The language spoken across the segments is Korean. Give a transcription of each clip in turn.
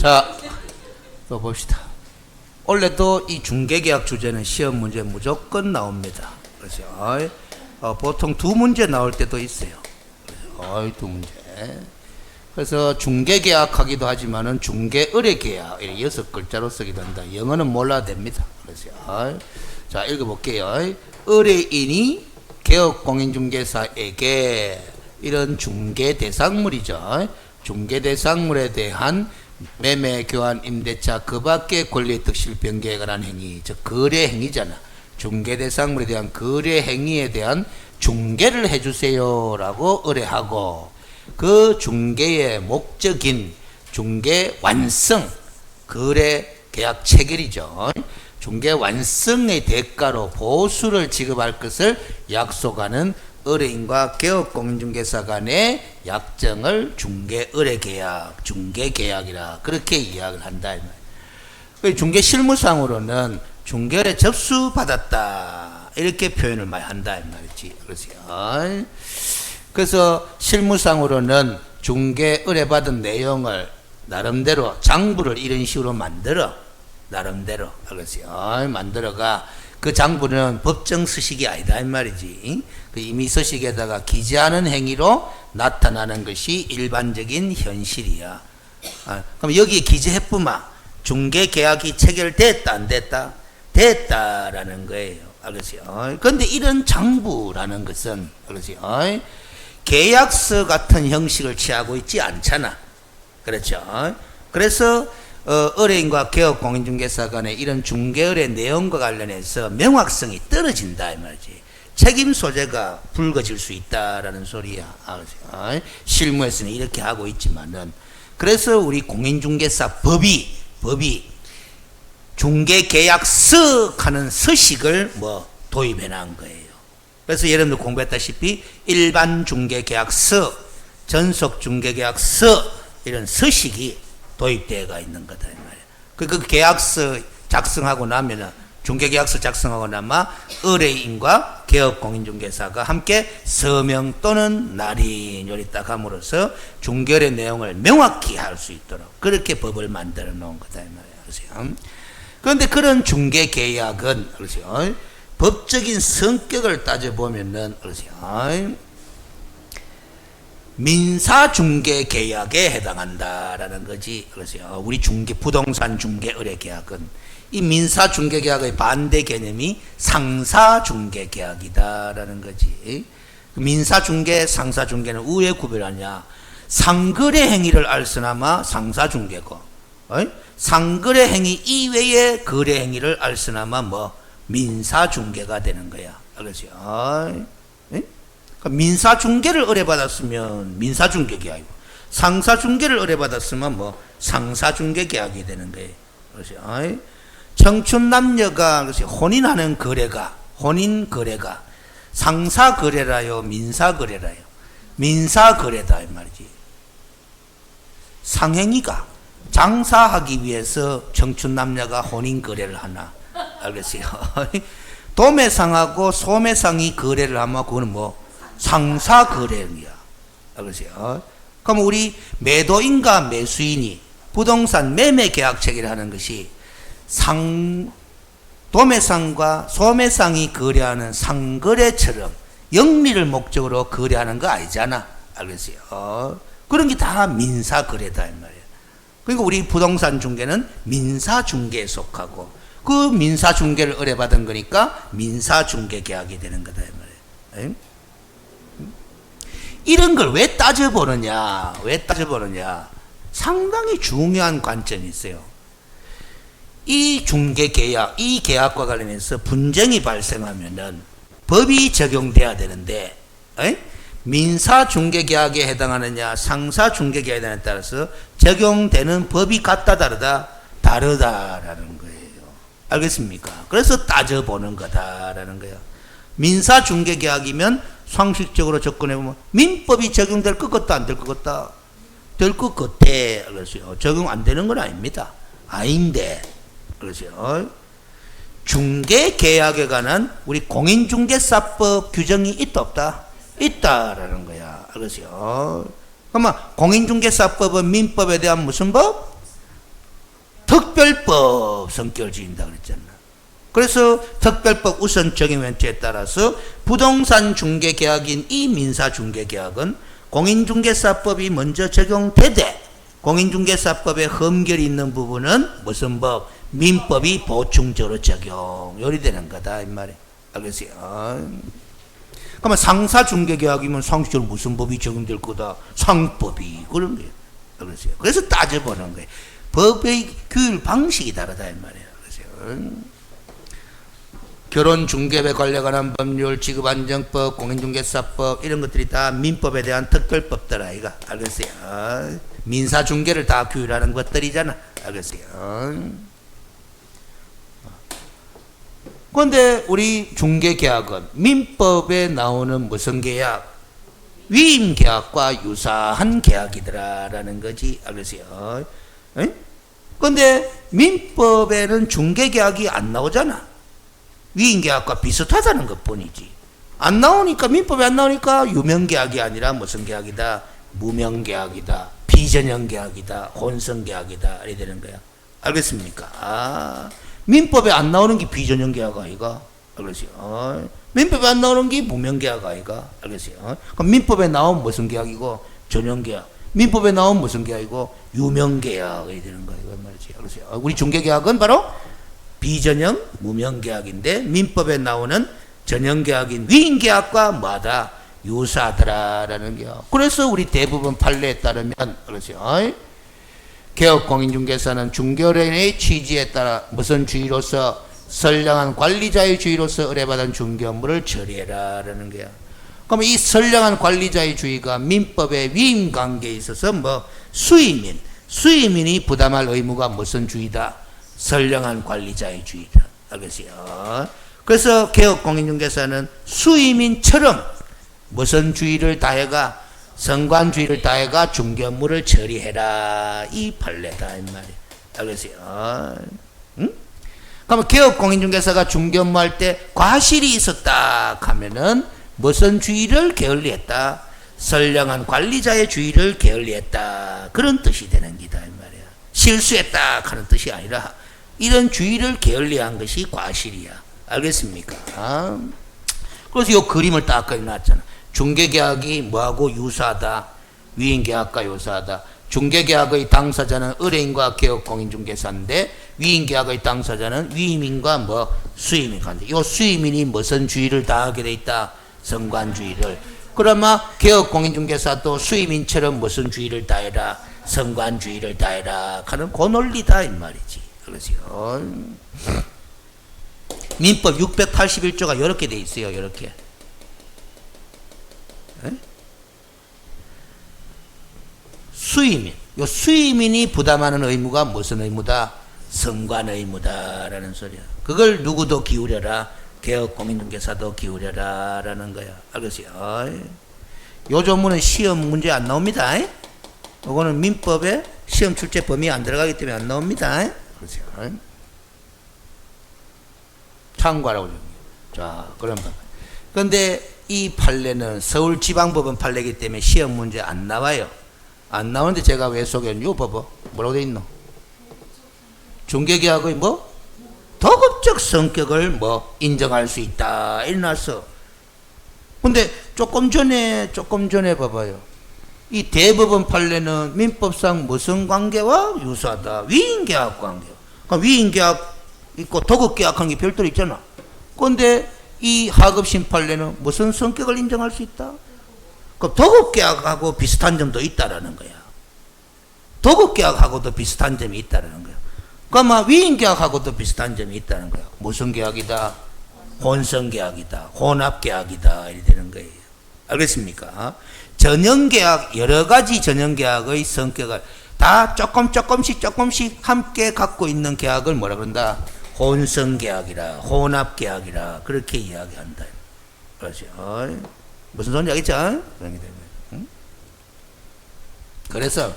자, 또 봅시다. 원래도 이 중개계약 주제는 시험 문제 무조건 나옵니다. 그렇죠? 보통 두 문제 나올 때도 있어요. 두 문제. 그래서 중개계약 하기도 하지만은 중개의뢰계약 이렇게 6글자로 쓰기도 한다. 영어는 몰라도 됩니다. 그렇죠? 자, 읽어볼게요. 의뢰인이 개업공인중개사에게 이런 중개대상물이죠. 중개대상물에 대한 매매, 교환, 임대차 그 밖의 권리 획득 실현 변경에 관한 행위, 즉 거래 행위잖아. 중개대상물에 대한 거래 행위에 대한 중개를 해주세요라고 의뢰하고, 그 중개의 목적인 중개 완성, 거래 계약 체결이죠. 중개 완성의 대가로 보수를 지급할 것을 약속하는 의뢰인과 개업공인중개사 간의 약정을 중개의뢰계약, 중개계약이라 그렇게 이야기를 한다. 중개실무상으로는 중개의뢰 접수받았다 이렇게 표현을 많이 한다 이 말이지. 그렇죠? 그래서 실무상으로는 중개 의뢰받은 내용을 나름대로 장부를 이런 식으로 만들어, 나름대로, 그렇죠? 만들어가 그 장부는 법정 서식이 아니다 이 말이지. 그 임의 서식에다가 기재하는 행위로 나타나는 것이 일반적인 현실이야. 그럼 여기에 기재해쁘마 중개 계약이 체결됐다 안 됐다? 됐다라는 거예요. 알겠어요? 그런데 이런 장부라는 것은, 알겠어요? 계약서 같은 형식을 취하고 있지 않잖아. 그렇죠? 그래서 의뢰인과 개업공인중개사 간의 이런 중개의뢰 내용과 관련해서 명확성이 떨어진다 이 말이지. 책임 소재가 불거질 수 있다라는 소리야. 실무에서는 이렇게 하고 있지만은, 그래서 우리 공인중개사 법이 중개계약서 하는 서식을 도입해 놓은 거예요. 그래서 여러분들 공부했다시피 일반 중개계약서, 전속 중개계약서 이런 서식이 도입되어가 있는 거다 이 말이야. 그 계약서 작성하고 나면은, 중개계약서 작성하고 나면 의뢰인과 개업공인중개사가 함께 서명 또는 날인 요리 딱 함으로써 중개의 내용을 명확히 할 수 있도록 그렇게 법을 만들어 놓은 거다 이 말이야. 그렇죠? 그런데 그런 중개계약은, 그렇죠? 법적인 성격을 따져보면은, 그렇죠? 민사중개계약에 해당한다라는 거지. 그렇죠? 우리 부동산 중개의뢰계약은 이 민사중개계약의 반대 개념이 상사중개계약이다라는 거지. 민사중개, 상사중개는 우에 구별하냐? 상거래 행위를 알쓰나마 상사중개고, 상거래 행위 이외의 거래 행위를 알쓰나마 민사중개가 되는 거야. 알겠죠? 민사중개를 의뢰받았으면 민사중개계약이고, 상사중개를 의뢰받았으면 상사중개계약이 되는 거예요. 그렇죠? 청춘남녀가 혼인하는 거래가, 혼인거래가 상사거래라요 민사거래라요? 민사거래다 이 말이지. 상행위가 장사하기 위해서 청춘남녀가 혼인거래를 하나? 알겠어요? 도매상하고 소매상이 거래를 하면 그거는 상사거래야. 알겠어요? 그럼 우리 매도인과 매수인이 부동산 매매 계약 체결을 하는 것이 도매상과 소매상이 거래하는 상거래처럼 영리를 목적으로 거래하는 거 아니잖아. 알겠어요? 그런 게 다 민사거래다 이 말이에요. 그러니까 우리 부동산 중개는 민사중개에 속하고, 그 민사중개를 의뢰받은 거니까 민사중개계약이 되는 거다 이 말이에요. 이런 걸 왜 따져보느냐? 상당히 중요한 관점이 있어요. 이 중개계약, 이 계약과 관련해서 분쟁이 발생하면은 법이 적용돼야 되는데, 민사중개계약에 해당하느냐, 상사중개계약에 해당하느냐에 따라서 적용되는 법이 같다, 다르다라는 거예요. 알겠습니까? 그래서 따져보는 거다라는 거예요. 민사중개계약이면 상식적으로 접근해보면 민법이 적용될 것 같다, 안 될 것 같다? 될 것 같아. 그래서 적용 안 되는 건 아닙니다. 아닌데, 그렇죠? 중개계약에 관한 우리 공인중개사법 규정이 있다 없다? 있다라는 거야. 그렇죠? 그러면 공인중개사법은 민법에 대한 무슨 법? 특별법 성격을 지닌다 그랬잖아. 그래서 특별법 우선 적용 원칙에 따라서 부동산 중개 계약인 이 민사 중개 계약은 공인중개사법이 먼저 적용되되 공인중개사법에 흠결이 있는 부분은 무슨 법? 민법이 보충적으로 적용. 요리 되는 거다 이 말이야. 알겠어요? 그러면 상사중개계약이면 상식적으로 무슨 법이 적용될 거다? 상법이 그런 거예요. 알겠어요? 그래서 따져보는 거예요. 법의 규율 방식이 다르다 이 말이에요. 그래서 결혼중개에 관련한 법률, 지급안정법, 공인중개사법 이런 것들이 다 민법에 대한 특별법들 아이가. 알겠어요? 민사중개를 다 규율하는 것들이잖아. 알겠어요? 그런데 우리 중개계약은 민법에 나오는 무슨 계약? 위임계약과 유사한 계약이더라라는 거지. 알겠어요? 그런데 민법에는 중개계약이 안 나오잖아. 위임계약과 비슷하다는 것 뿐이지. 안 나오니까, 민법에 안 나오니까 유명계약이 아니라 무슨 계약이다? 무명계약이다. 비전형계약이다. 혼성계약이다. 이래 되는 거야. 알겠습니까? 민법에 안 나오는 게 비전형계약 아이가? 알겠어요? 민법에 안 나오는 게 무명계약 아이가? 알겠어요? 그럼 민법에 나온 무슨 계약이고? 전형계약. 민법에 나온 무슨 계약이고? 유명계약이 되는 거야. 이거 말이지. 알겠어요? 우리 중개계약은 바로 비전형 무명계약인데 민법에 나오는 전형계약인 위임계약과 뭐하다? 유사하더라라는 게요. 그래서 우리 대부분 판례에 따르면 그렇죠. 개업공인중개사는 중개업의 취지에 따라 무슨 주의로서 선량한 관리자의 주의로서 의뢰받은 중개 업무를 처리해라라는 거야. 그러면 이 선량한 관리자의 주의가 민법의 위임관계에 있어서 뭐 수임인이 부담할 의무가 무슨 주의다? 선량한 관리자의 주의다. 알겠어요? 그래서 개업공인중개사는 수임인처럼 무슨 주의를 다해가? 선관주의를 다해가 중개 업무를 처리해라. 이 판례다 이 말이야. 알겠어요? 응? 그러면 개업공인중개사가 중개 업무할 때 과실이 있었다 하면은 무슨 주의를 게을리했다? 선량한 관리자의 주의를 게을리했다. 그런 뜻이 되는 기다 이 말이야. 실수했다 하는 뜻이 아니라 이런 주의를 게을리한 것이 과실이야. 알겠습니까? 그래서 이 그림을 딱 그려놨잖아. 중개계약이 뭐하고 유사하다? 위임계약과 유사하다. 중개계약의 당사자는 의뢰인과 개업공인중개사인데 위임계약의 당사자는 위임인과 뭐 수임인인데 이 수임인이 무슨 주의를 다하게 돼 있다? 선관주의를. 그러면 개업공인중개사도 수임인처럼 무슨 주의를 다해라? 선관주의를 다해라 하는 그 논리다 이 말이지. 그렇죠? 민법 681조가 이렇게 돼 있어요. 이렇게. 수임인. 요 수임인이 부담하는 의무가 무슨 의무다? 선관 의무다라는 소리야. 그걸 누구도 기울여라. 개업공인중개사도 기울여라 라는 거야. 알겠어요? 요 조문은 시험 문제 안 나옵니다. 요거는 민법에 시험 출제 범위에 안 들어가기 때문에 안 나옵니다. 그렇죠? 참고하라고. 자, 그럼 봐봐. 그런데 이 판례는 서울지방법원 판례이기 때문에 시험 문제 안 나와요. 안 나오는데 제가 왜 소개했냐? 이거 봐봐. 뭐라고 돼 있노? 중개계약의 뭐? 도급적 성격을 뭐 인정할 수 있다. 이래놨어. 근데 조금 전에 봐봐요. 이 대법원 판례는 민법상 무슨 관계와 유사하다? 위임계약 관계. 그러니까 위임계약 있고 도급계약한 게 별도로 있잖아. 그런데 이 하급심 판례는 무슨 성격을 인정할 수 있다? 그 도급계약하고 비슷한 점도 있다라는 거야. 도급계약하고도 비슷한 점이 있다라는 거야. 그러면 위임계약하고도 비슷한 점이 있다는 거야. 무슨 계약이다? 혼성계약이다. 혼합계약이다. 이렇게 되는 거예요. 알겠습니까? 전형계약, 여러 가지 전형계약의 성격을 다 조금씩 함께 갖고 있는 계약을 뭐라 그런다? 혼성계약이라, 혼합계약이라, 그렇게 이야기한다. 그렇죠? 무슨 소리인지 알겠죠? 응? 그래서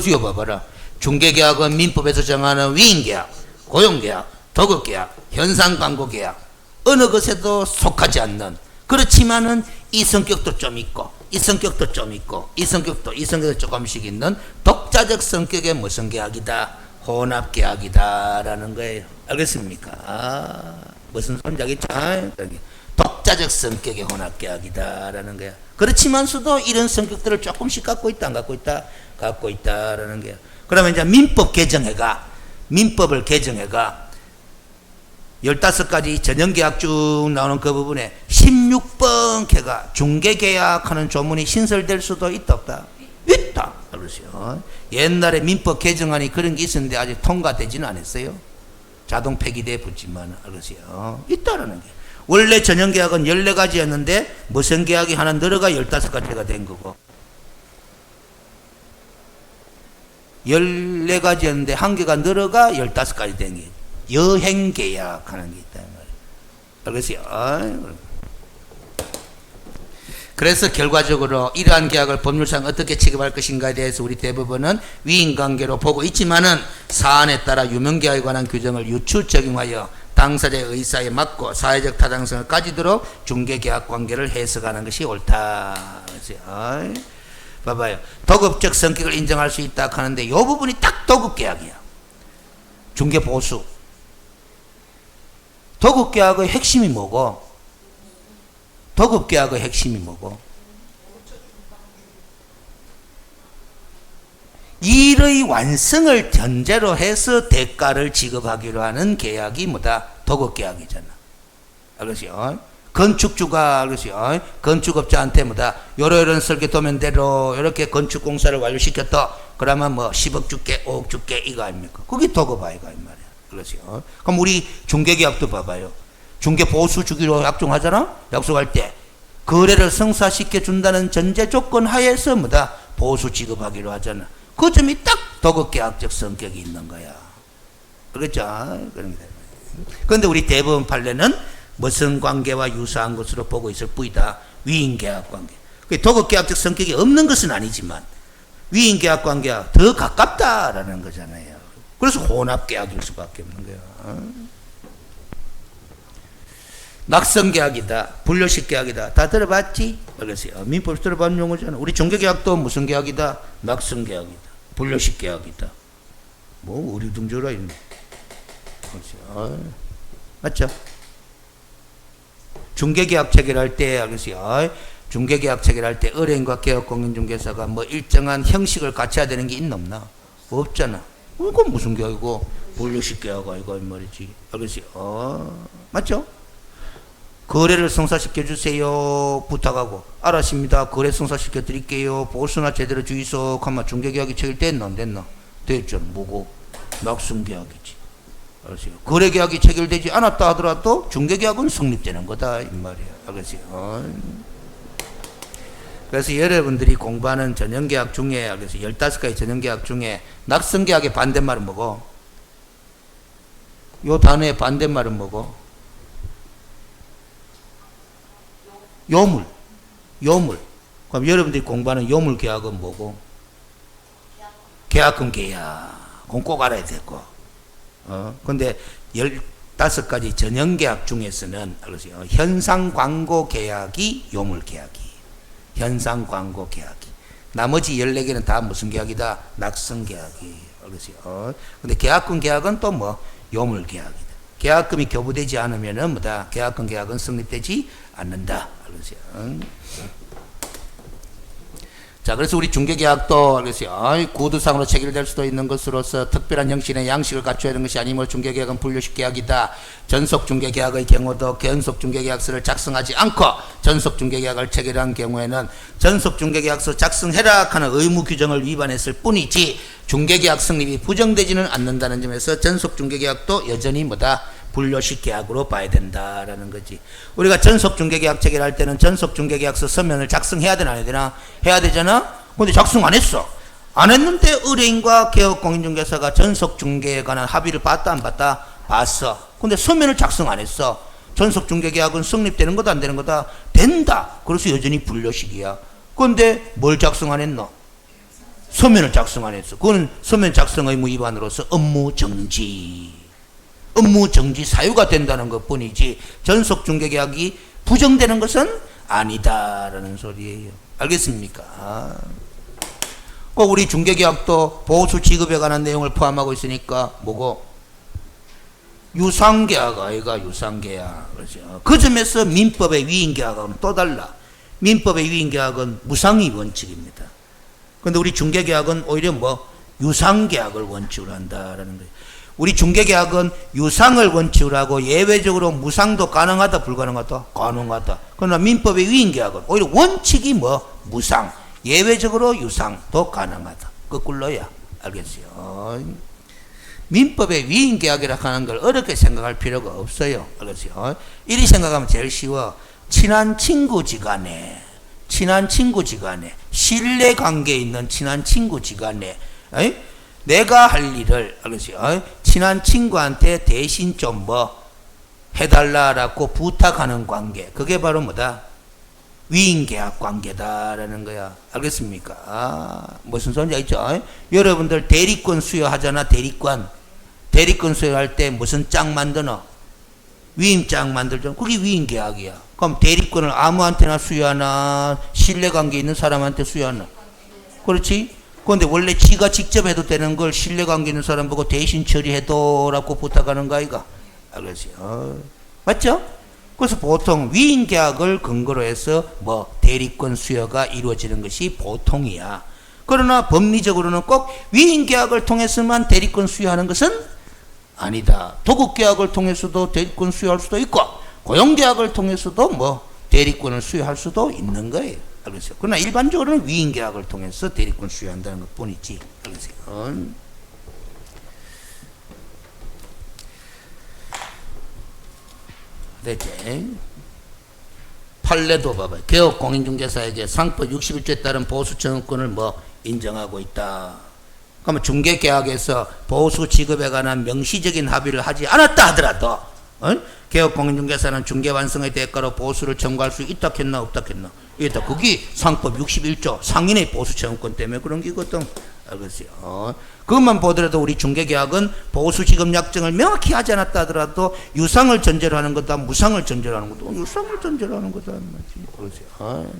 이거 봐봐라. 중개계약은 민법에서 정하는 위임계약, 고용계약, 도급계약, 현상광고계약 어느 것에도 속하지 않는, 그렇지만은 이 성격도 좀 있고 이 성격도 좀 있고 이 성격도 조금씩 있는 독자적 성격의 무슨 계약이다? 혼합계약이다라는 거예요. 알겠습니까? 무슨 소리인지 알겠죠? 독자적 성격의 혼합계약이다라는 거야. 그렇지만서도 이런 성격들을 조금씩 갖고 있다, 안 갖고 있다? 갖고 있다라는 거야. 그러면 이제 민법을 개정해가 15가지 전형계약 쭉 나오는 그 부분에 16번 개가 중개계약하는 조문이 신설될 수도 있다, 없다? 있다. 그러죠. 옛날에 민법 개정안이 그런 게 있었는데 아직 통과되지는 않았어요. 자동 폐기돼 붙지만, 그러죠. 있다라는 게. 원래 전형계약은 14가지였는데 무슨 계약이 하나 늘어가 15가지가 된 거고, 14가지였는데 한 개가 늘어가 15가지 된 게 여행계약 하는 게 있단 말이에요. 알겠어요? 그래서 결과적으로 이러한 계약을 법률상 어떻게 취급할 것인가에 대해서 우리 대법원은 위임관계로 보고 있지만은 사안에 따라 유명계약에 관한 규정을 유추 적용하여 당사자의 의사에 맞고 사회적 타당성을 가지도록 중개계약 관계를 해석하는 것이 옳다. 그래서 봐봐요. 도급적 성격을 인정할 수 있다 하는데 이 부분이 딱 도급계약이야. 중개보수. 도급계약의 핵심이 뭐고? 도급계약의 핵심이 뭐고? 일의 완성을 전제로 해서 대가를 지급하기로 하는 계약이 뭐다? 도급계약이잖아. 알겠어요? 건축주가, 알겠어요? 건축업자한테 뭐다? 요런 설계 도면대로 이렇게 건축공사를 완료시켰다. 그러면 뭐 10억 줄게, 5억 줄게, 이거 아닙니까? 그게 도급 아이가, 이 말이야. 그렇죠? 그럼 우리 중개계약도 봐봐요. 중개보수 주기로 약정하잖아? 약속할 때. 거래를 성사시켜 준다는 전제 조건 하에서 뭐다? 보수 지급하기로 하잖아. 그 점이 딱 도급계약적 성격이 있는 거야. 그렇죠? 그런데 우리 대법원 판례는 무슨 관계와 유사한 것으로 보고 있을 뿐이다. 위임계약 관계. 도급계약적 성격이 없는 것은 아니지만 위임계약 관계와 더 가깝다라는 거잖아요. 그래서 혼합계약일 수밖에 없는 거야. 낙성계약이다. 분료식 계약이다. 다 들어봤지? 그래서요. 민법 들어본 용어잖아. 우리 중개계약도 무슨 계약이다? 낙성계약이다. 분료식 계약이다. 뭐 어리둥절하 있네. 그렇죠. 맞죠? 중개계약 체결할 때, 그래서요. 중개계약 체결할 때 의뢰인과 개업공인중개사가 뭐 일정한 형식을 갖춰야 되는 게 있나 없나? 없잖아. 그건 무슨 계약이고? 분료식 계약 아이가 이 말이지. 알겠어요? 맞죠? 거래를 성사시켜 주세요 부탁하고, 알았습니다. 거래 성사시켜 드릴게요. 보수나 제대로 주의소 하면 중개계약이 체결됐나 안 됐나? 됐죠. 뭐고? 낙성계약이지. 알았어요? 거래계약이 체결되지 않았다 하더라도 중개계약은 성립되는 거다 이 말이야. 알겠어요? 그래서 여러분들이 공부하는 전형계약 중에, 그래서 15가지 전형계약 중에 낙성계약의 반대말은 뭐고? 요 단어의 반대말은 뭐고? 요물. 그럼 여러분들이 공부하는 요물계약은 뭐고? 계약금 계약. 그건 꼭 알아야 되고. 근데 15가지 전형계약 중에서는, 그러세요. 현상광고계약이 요물계약이. 현상광고계약이. 나머지 14개는 다 무슨 계약이다? 낙성계약이. 그러세요. 근데 계약금 계약은 또 뭐? 요물계약이다. 계약금이 교부되지 않으면은 뭐다? 계약금 계약은 성립되지 않는다. 그러세요. 자, 그래서 우리 중개계약도, 그래서요, 구두상으로 체결될 수도 있는 것으로서 특별한 형식의 양식을 갖춰야 하는 것이 아니므로 중개계약은 분류식 계약이다. 전속중개계약의 경우도 견속중개계약서를 작성하지 않고 전속중개계약을 체결한 경우에는 전속중개계약서 작성해라 하는 의무 규정을 위반했을 뿐이지 중개계약 성립이 부정되지는 않는다는 점에서 전속중개계약도 여전히 뭐다? 분료식 계약으로 봐야 된다라는 거지. 우리가 전속중개계약 체결할 때는 전속중개계약서 서면을 작성해야 되나 안 해야 되나? 해야 되잖아? 근데 작성 안 했어. 안 했는데 의뢰인과 개업공인중개사가 전속중개에 관한 합의를 봤다 안 봤다? 봤어. 근데 서면을 작성 안 했어. 전속중개계약은 성립되는 거다 안 되는 거다? 된다. 그래서 여전히 분료식이야. 근데 뭘 작성 안 했노? 서면을 작성 안 했어. 그거는 서면 작성 의무 위반으로서 업무정지. 업무정지 사유가 된다는 것 뿐이지 전속중개계약이 부정되는 것은 아니다라는 소리예요. 알겠습니까? 꼭 우리 중개계약도 보수 지급에 관한 내용을 포함하고 있으니까 뭐고? 유상계약 아이가 유상계약. 그렇죠. 그 점에서 민법의 위임계약은 또 달라. 민법의 위임계약은 무상위 원칙입니다. 근데 우리 중개계약은 오히려 뭐 유상계약을 원칙으로 한다라는 거예요. 우리 중개계약은 유상을 원칙으로 하고 예외적으로 무상도 가능하다 불가능하다? 가능하다. 그러나 민법의 위임계약은 오히려 원칙이 뭐 무상, 예외적으로 유상도 가능하다. 거꾸로야. 알겠어요? 민법의 위임계약이라 하는 걸 어렵게 생각할 필요가 없어요. 알겠어요? 이리 생각하면 제일 쉬워. 친한 친구지간에 신뢰관계에 있는 친한 친구지간에 내가 할 일을 알겠어요? 친한 친구한테 대신 좀 뭐 해달라라고 부탁하는 관계, 그게 바로 뭐다? 위임계약 관계다라는 거야. 알겠습니까? 무슨 소리인지 알죠? 여러분들 대리권 수여하잖아. 대리권 수여할 때 무슨 장 만드노? 위임장 만들죠. 그게 위임계약이야. 그럼 대리권을 아무한테나 수여하나? 신뢰관계 있는 사람한테 수여하나? 그렇지? 그런데 원래 지가 직접 해도 되는 걸 신뢰관계 있는 사람 보고 대신 처리해도라고 부탁하는 거 아이가? 알겠어요? 맞죠? 그래서 보통 위임계약을 근거로 해서 뭐 대리권 수여가 이루어지는 것이 보통이야. 그러나 법리적으로는 꼭 위임계약을 통해서만 대리권 수여하는 것은 아니다. 도급계약을 통해서도 대리권 수여할 수도 있고 고용계약을 통해서도 뭐 대리권을 수여할 수도 있는 거예요. 알겠어요? 그러나 일반적으로는 위임계약을 통해서 대리권 수여한다는 것 뿐이지. 알겠어요? 됐지? 판례도 봐봐요. 개업 공인중개사에게 상법 61조에 따른 보수청구권을 뭐 인정하고 있다. 그러면 중개계약에서 보수 지급에 관한 명시적인 합의를 하지 않았다 하더라도 개업 공인중개사는 중개 완성의 대가로 보수를 청구할 수 있다 했나 없다 했나? 있다. 그게 상법 61조 상인의 보수 청구권 때문에 그런 게거든. 알겠어요? 그것만 보더라도 우리 중개계약은 보수 지급 약정을 명확히 하지 않았다 하더라도 유상을 전제로 하는 거다, 무상을 전제로 하는 거다. 유상을 전제로 하는 거다. 그렇죠?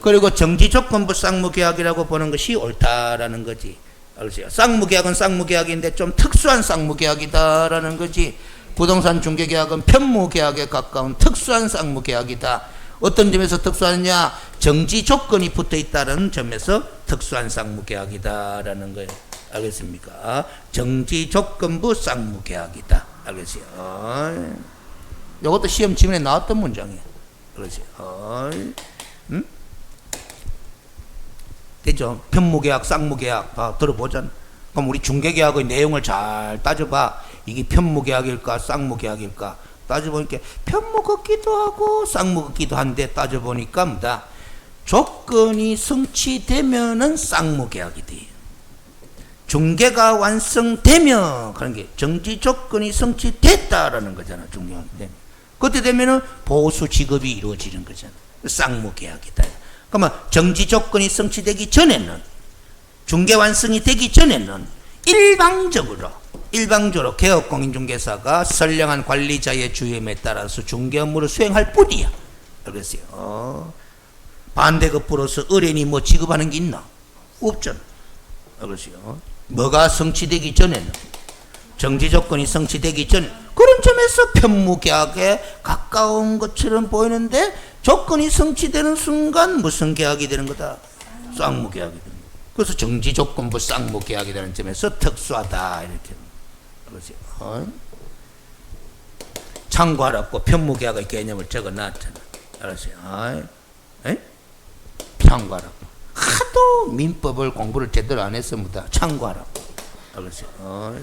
그리고 정지조건부 쌍무계약이라고 보는 것이 옳다라는 거지. 알겠어요? 쌍무계약은 쌍무계약인데 좀 특수한 쌍무계약이다라는 거지. 부동산 중개계약은 편무계약에 가까운 특수한 쌍무계약이다. 어떤 점에서 특수하느냐? 정지 조건이 붙어 있다는 점에서 특수한 쌍무계약이다라는 거예요. 알겠습니까? 정지 조건부 쌍무계약이다. 알겠어요? 이것도 시험 지문에 나왔던 문장이에요. 알겠어요? 응? 됐죠? 편무계약, 쌍무계약 다 들어보잖아. 그럼 우리 중개계약의 내용을 잘 따져봐. 이게 편무계약일까, 쌍무계약일까? 따져보니까 편무 같기도 하고 쌍무 같기도 한데 따져보니까 뭐다? 조건이 성취되면은 쌍무계약이 돼. 중개가 완성되면 그런 게 정지 조건이 성취됐다라는 거잖아. 중개한테. 그때 되면은 보수 지급이 이루어지는 거잖아. 쌍무계약이다. 그러면 정지 조건이 성취되기 전에는, 중개 완성이 되기 전에는 일방적으로 개업공인중개사가 선량한 관리자의 주임에 따라서 중개 업무를 수행할 뿐이야. 알겠어요? 반대급부로서 의뢰인이 뭐 지급하는 게 있나? 없잖아. 알겠어요? 뭐가 성취되기 전에는, 정지 조건이 성취되기 전, 그런 점에서 편무계약에 가까운 것처럼 보이는데 조건이 성취되는 순간 무슨 계약이 되는 거다? 쌍무계약이 되는 거다. 그래서 정지조건부 쌍무계약이 되는 점에서 특수하다 이렇게. 그렇죠? 참고하라고 편무계약의 개념을 적어놨잖아. 알았어요? 참고하라고. 하도 민법을 공부를 제대로 안 했습니다. 참고하라고. 알았어요?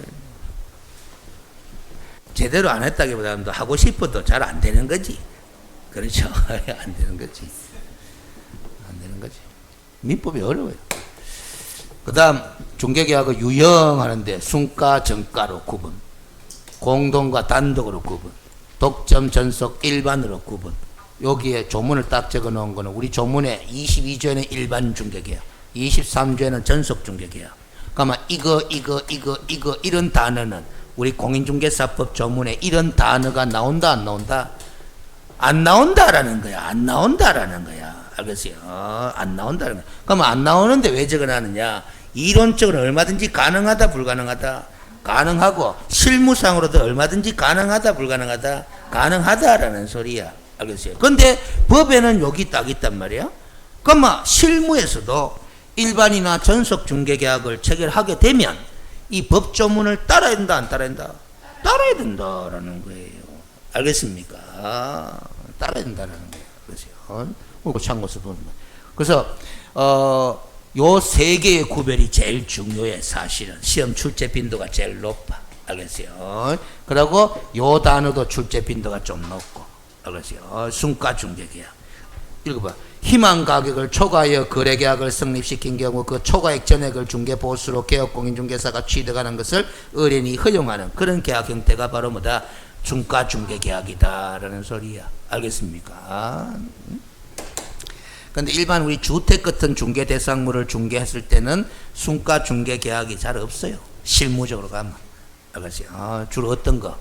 제대로 안 했다기보다는 하고 싶어도 잘 안 되는 거지. 그렇죠? 안 되는 거지. 안 되는 거지. 민법이 어려워요. 그 다음 중개계약을 유형하는데 순가, 정가로 구분, 공동과 단독으로 구분, 독점, 전속, 일반으로 구분. 여기에 조문을 딱 적어 놓은 거는 우리 조문에 22조에는 일반 중개계약, 23조에는 전속 중개계약. 그러면 이거 이런 단어는 우리 공인중개사법 조문에 이런 단어가 나온다 안 나온다? 안 나온다라는 거야. 안 나온다라는 거야. 알겠어요? 안 나온다는 거야. 그러면 안 나오는데 왜 적어놨느냐? 이론적으로 얼마든지 가능하다 불가능하다 가능하고 실무상으로도 얼마든지 가능하다 불가능하다 가능하다라는 소리야. 알겠어요? 근데 법에는 여기 딱 있단 말이야. 그럼 실무에서도 일반이나 전속 중개계약을 체결하게 되면 이 법조문을 따라야 된다 안 따라야 된다? 따라야 된다라는 거예요. 알겠습니까? 따라야 된다라는 거예요. 그렇죠? 참고서 보면. 그래서 요 세 개의 구별이 제일 중요해. 사실은 시험 출제 빈도가 제일 높아. 알겠어요? 그리고 요 단어도 출제 빈도가 좀 높고. 알겠어요? 순가 중개계약. 읽어봐. 희망 가격을 초과하여 거래계약을 성립시킨 경우 그 초과액 전액을 중개보수로 개업공인중개사가 취득하는 것을 의뢰인이 허용하는 그런 계약 형태가 바로 뭐다? 중가 중개계약이다라는 소리야. 알겠습니까? 근데 일반 우리 주택 같은 중개 대상물을 중개했을 때는 순가 중개계약이 잘 없어요. 실무적으로 가면. 알겠어요? 주로 어떤 거?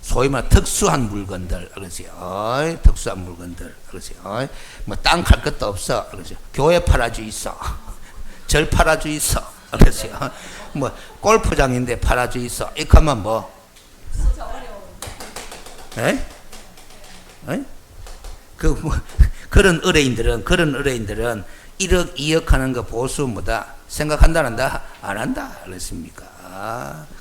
소위 말해 특수한 물건들, 알겠어요? 특수한 물건들, 알겠어요? 뭐 땅 갈 것도 없어, 알겠어요? 교회 팔아주 있어, 절 팔아주 있어, 알겠어요? 뭐 골프장인데 팔아주 있어, 이렇게 하면 뭐? 에? 에? 그런 의뢰인들은 1억, 2억 하는 거 보수 뭐다? 생각한다, 안 한다? 안 한다, 알겠습니까?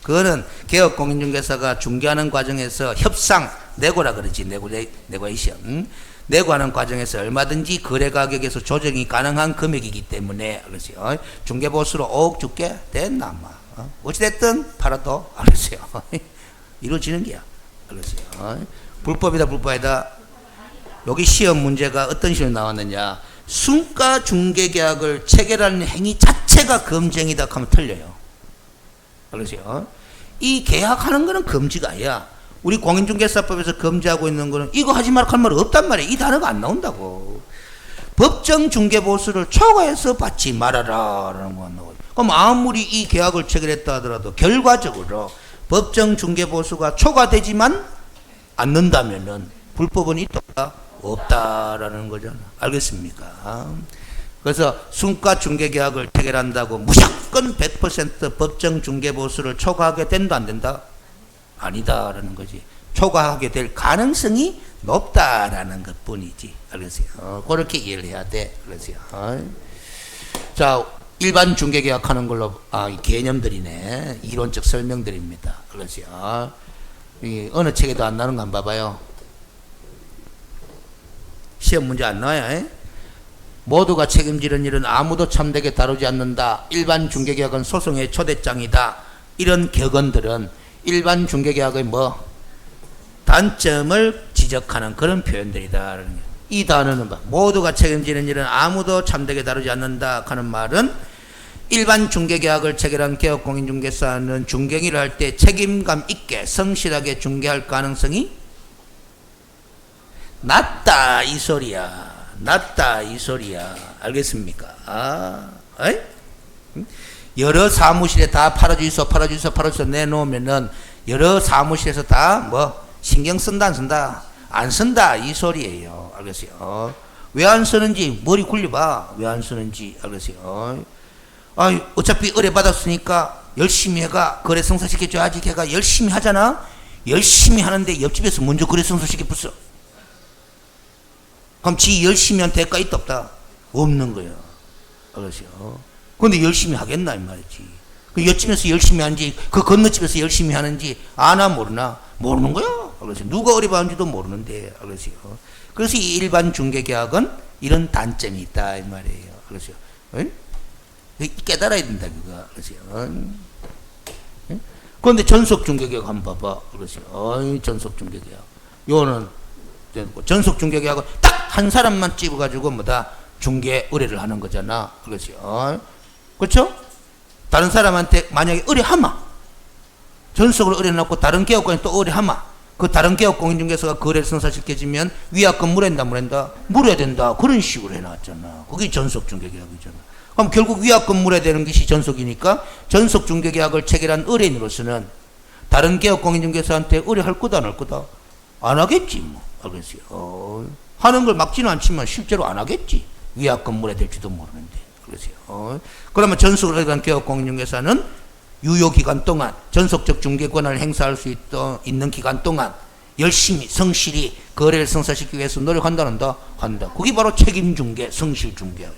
그거는 개업공인중개사가 중개하는 과정에서 협상, 내고라 그러지, 내고에이션. 내고하는 과정에서 얼마든지 거래 가격에서 조정이 가능한 금액이기 때문에, 알겠어요? 중개보수로 5억 줄게? 됐나, 마. 어찌됐든 팔아도, 알겠어요? 이루어지는 게야, 알겠어요? 불법이다, 불법이다. 여기 시험 문제가 어떤 식으로 나왔느냐. 순가 중개계약을 체결하는 행위 자체가 검증이다 하면 틀려요. 알겠어요? 이 계약하는 거는 금지가 아니야. 우리 공인중개사법에서 금지하고 있는 거는 이거 하지 말라 할 말 없단 말이야. 이 단어가 안 나온다고. 법정 중개보수를 초과해서 받지 말아라 라는 거 안 나오고. 그럼 아무리 이 계약을 체결했다 하더라도 결과적으로 법정 중개보수가 초과되지만 않는다면은 불법은 있다 없다라는 거잖아. 알겠습니까? 그래서 순가 중개계약을 체결한다고 무조건 100% 법정 중개보수를 초과하게 된다 안 된다? 아니다라는 거지. 초과하게 될 가능성이 높다라는 것뿐이지. 알겠어요? 그렇게 이해를 해야 돼. 알겠어요? 자, 일반 중개계약하는 걸로 이 개념들이네. 이론적 설명들입니다. 알겠어요? 이 어느 책에도 안 나오는 거 안 봐봐요. 시험 문제 안 나와요. 모두가 책임지는 일은 아무도 참되게 다루지 않는다. 일반 중개계약은 소송의 초대장이다. 이런 격언들은 일반 중개계약의 뭐 단점을 지적하는 그런 표현들이다. 이 단어는 모두가 책임지는 일은 아무도 참되게 다루지 않는다 하는 말은 일반 중개계약을 체결한 개업공인중개사는 중개행위를 할 때 책임감 있게 성실하게 중개할 가능성이 낮다 이 소리야. 낮다 이 소리야. 알겠습니까? 여러 사무실에 다 팔아주이소 내놓으면은 여러 사무실에서 다 뭐 신경 쓴다 안 쓴다? 안 쓴다 이 소리예요. 알겠어요? 왜 안 쓰는지 머리 굴려봐. 왜 안 쓰는지 알겠어요? 어차피 의뢰 받았으니까 열심히 해가 거래 성사시켜줘야지. 걔가 열심히 하잖아. 열심히 하는데 옆집에서 먼저 거래 성사시켜 붙어. 그럼 지 열심히 한 대가 있다 없다? 없는 거예요. 알겠어요? 근데 열심히 하겠나 이 말이지. 그 옆집에서 열심히 하는지 그 건너집에서 열심히 하는지 아나 모르나? 모르는 거야. 알겠어요? 누가 어려봤는지도 모르는데. 알겠어요? 그래서 이 일반 중개계약은 이런 단점이 있다 이 말이에요. 알겠어요? 깨달아야 된다 그거. 알겠어요? 그런데 전속 중개계약 한번 봐봐. 알겠어요? 전속 중개계약. 요거는 전속 중개계약은 딱 한 사람만 찍어가지고 뭐다 중개 의뢰를 하는 거잖아. 그렇죠? 그렇죠? 다른 사람한테 만약에 의뢰하마 전속으로 의뢰해놓고 다른 개업공인 또 의뢰하마 그 다른 개업공인중개사가 거래를 성사시켜지면 위약금 물어야 된다. 그런 식으로 해놨잖아. 그게 전속 중개계약이잖아. 그럼 결국 위약금 물어야 되는 것이 전속이니까 전속 중개계약을 체결한 의뢰인으로서는 다른 개업공인중개사한테 의뢰할 거다 안 할 거다? 안 하겠지 뭐. 알겠어요? 하는 걸 막지는 않지만 실제로 안 하겠지. 위약 건물에 될지도 모르는데. 그러세요. 그러면 전속으로 대한 개업공인중개사는 유효기간 동안 전속적 중개권을 행사할 수 있는 기간 동안 열심히 성실히 거래를 성사시키기 위해서 노력한다는다. 한다. 그게 바로 책임중개, 성실중개.